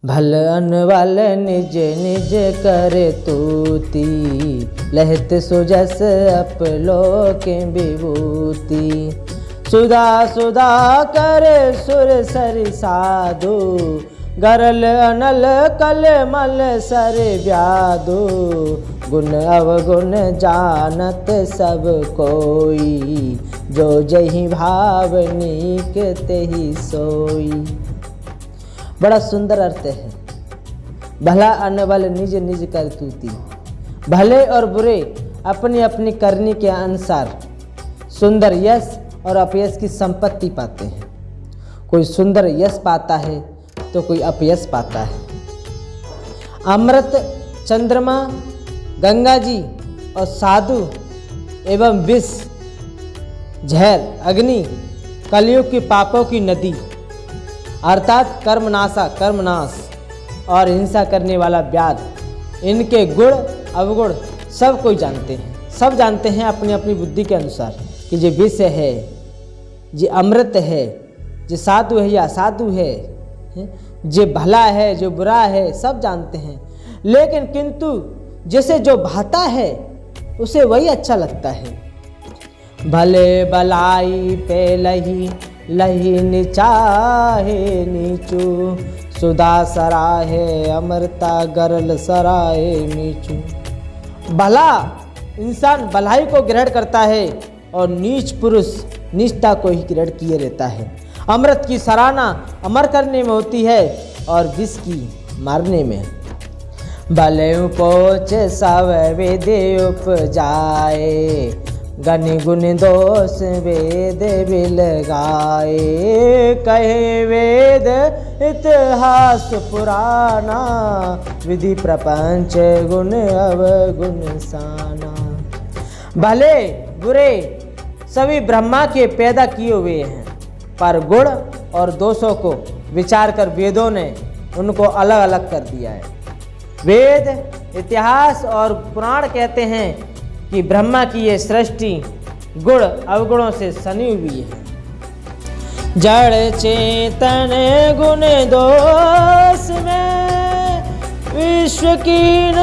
भल अनवल निज निज करे तूती, लहत सुजस अपलोके विभूति। सुधा सुधा करे सुर सरि साधु, गरल अनल कल मल सर व्याधु। गुण अवगुण जानत सब कोई, जो जहि भावनीक तेहि सोई। बड़ा सुंदर अर्थ है। भला अनबल निज निज कर तूती। भले और बुरे अपनी अपनी करनी के अनुसार सुंदर यश और अपयश की संपत्ति पाते हैं। कोई सुंदर यश पाता है तो कोई अपयश पाता है। अमृत, चंद्रमा, गंगा जी और साधु एवं विष, जहर, अग्नि, कलयुग की पापों की नदी अर्थात कर्मनाश और हिंसा करने वाला व्याध, इनके गुण अवगुण सब कोई जानते हैं। सब जानते हैं अपनी अपनी बुद्धि के अनुसार कि ये विष है, ये अमृत है, ये साधु है या असाधु है, जो भला है जो बुरा है, सब जानते हैं। लेकिन किंतु जैसे जो भाता है उसे वही अच्छा लगता है। भले बलाई पे लही लही निचाहे नीचू, सुधा सराहे अमृता गरल सराहे मीचू। भला इंसान भलाई को ग्रहण करता है और नीच पुरुष निष्ठा को ही ग्रहण किए रहता है। अमृत की सराहना अमर करने में होती है और विष की मारने में। भले पोच सब वेदे उपजाए, गनि गुण दोष वेद बिल गाए। कहे वेद इतिहास पुराना, विधि प्रपंच गुण अवगुण साना। भले बुरे सभी ब्रह्मा के पैदा किए हुए हैं, पर गुण और दोषों को विचार कर वेदों ने उनको अलग अलग कर दिया है। वेद, इतिहास और पुराण कहते हैं कि ब्रह्मा की ये सृष्टि गुण अवगुणों से सनी हुई है। जड़ चेतन गुण दोष में, विश्व कीन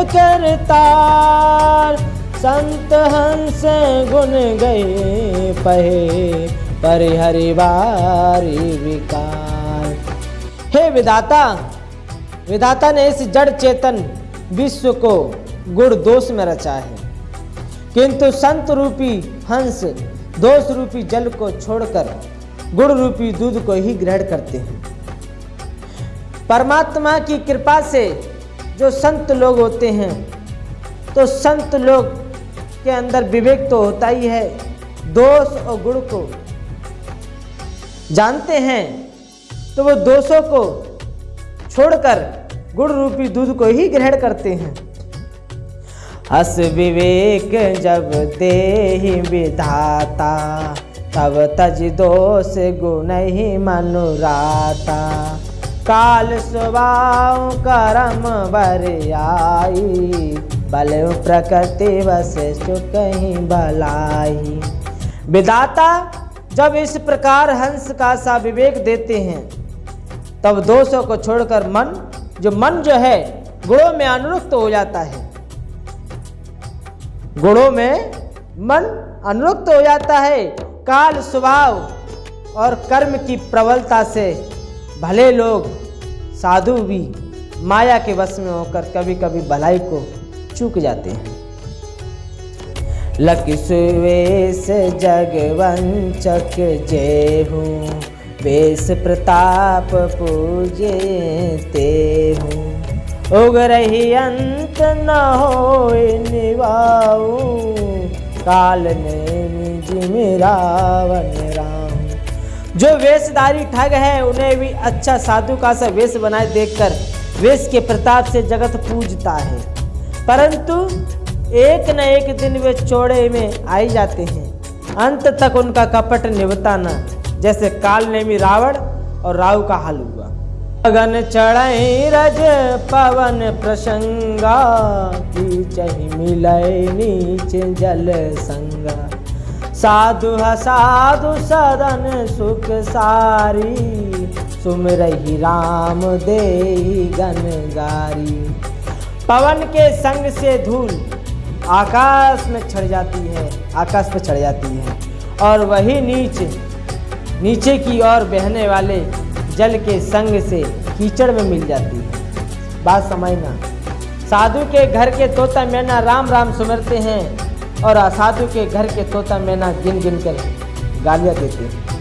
करतार। संत हंस गुण गए पहे, परिहरि बारी विकार। हे विधाता, विधाता ने इस जड़ चेतन विश्व को गुण दोष में रचा है, किंतु संत रूपी हंस दोष रूपी जल को छोड़कर गुण रूपी दूध को ही ग्रहण करते हैं। परमात्मा की कृपा से जो संत लोग होते हैं, तो संत लोग के अंदर विवेक तो होता ही है, दोष और गुण को जानते हैं, तो वो दोषों को छोड़कर गुण रूपी दूध को ही ग्रहण करते हैं। हस विवेक जब देहि विधाता, तब तज दोष गुण ही मनुराता। काल स्वभाव कर्म बरियाई, बल प्रकृति वस सुख ही भलाई। विधाता जब इस प्रकार हंस का सा विवेक देते हैं, तब दोषों को छोड़कर मन जो है गुणों में अनुरक्त हो जाता है। गुणों में मन अनुरक्त हो जाता है। काल स्वभाव और कर्म की प्रबलता से भले लोग साधु भी माया के वश में होकर कभी कभी भलाई को चूक जाते हैं। लकी सुवेश जगवंचक जेहू, वेश प्रताप पूजे तेहू। उग रही अंत न हो निभाऊ, काल ने जिमिरावन राम। जो वेशधारी ठग है उन्हें भी अच्छा साधु का सा वेश बनाए देखकर वेश के प्रताप से जगत पूजता है, परंतु एक न एक दिन वे चौड़े में आ ही जाते हैं। अंत तक उनका कपट निभता न, जैसे काल नेमी रावण और राहु का हाल हुआ। गगन चढ़ई रज पवन प्रसंगा, की चही मिलय नीच जल संगा। साधु साधु सदन सुख सारी, सुमिरहि राम देहि गन गारी। पवन के संग से धूल आकाश में चढ़ जाती है, आकाश पे चढ़ जाती है, और वही नीचे की ओर बहने वाले जल के संग से कीचड़ में मिल जाती है। बात समझना, साधु के घर के तोता मैना राम राम सुमिरते हैं और असाधु के घर के तोता मैना गिन गिन कर गालियाँ देते हैं।